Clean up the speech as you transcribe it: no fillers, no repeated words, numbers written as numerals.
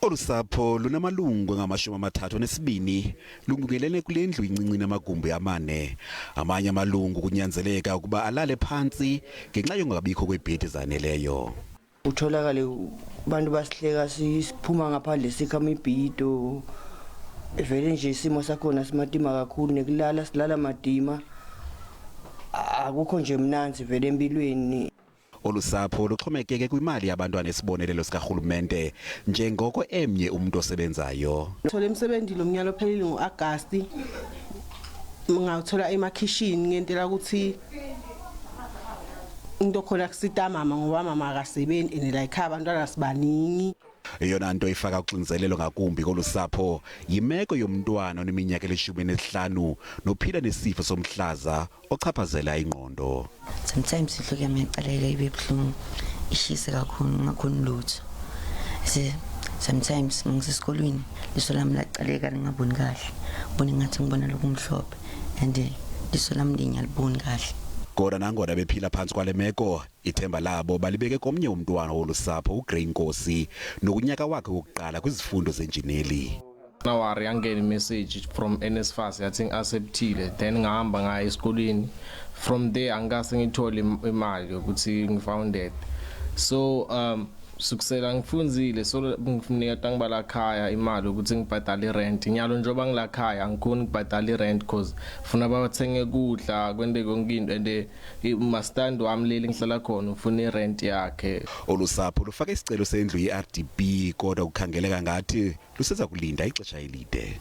Olusapho lunamalungu ngama-32 lungukelene kule ndlu incinci namagumbi amane. Amanye amalungu kunyanzeleka ukuba alale phansi ngenxa yongabikho kwebhedi zaneleyo. Utholakale abantu basihleka siphuma ngaphandle sikha imibhido. Vele nje isimo sakhona simatima kakhulu nekulala silala madima. Akukho nje mnanzi vele empilweni. Olusapho luxhomekeke kwimali yabantwana esibonelelo sikarhulumente njengoko emnye umuntu osebenzayo. Ngithola umsebenzi lo mnyaka ophelile ngoAugust. Ngawuthola emakhishini ngentela ukuthi into khona kusita mama ngoba mama akasebenzi and like abantwana sibaningi. Eyona nto ifaka uxinzelelo ngakumbi kolusapho yimeko yomntwana oneminyaka eli-15 nophila nesifo somhlaza ochaphazela ingqondo. Sometimes inhloko yami iyacalela ibe buhlungu, ishise kakhulu ngakhona lutho. Sometimes ngisesikolweni liso lami lacaleka lingaboni kahle. Ubona ngathi ngibona lokumhlophe and liso lami linyaliboni kahle. Kodwa nangona bephila phansi kwale meko, ithemba labo balibeke komnye umntwana wolusapho uGrain Nkosi nokunyaka wakhe wokuqala kwizifundo zenjineli. Nawari angene message from NSFAS yathi ngiacceptile, then ngahamba ngaya esikoleni. From there angase ngithole imali ukuthi ngifounded. So sukusela ngifunzile so ngifuneka tangibala khaya imali ukuthi ngibhadale rent. Nyalo njoba ngila khaya angikhoni ukubhadala rent because ufuna bathenge kudla kwende konke into and umastandi wami leli ngihlala khona ufuna rent yakhe. Olusapho lufake isicelo sendlu yeRDP kodwa ukukhangeleka ngathi lusenza kulinda ixesha elide.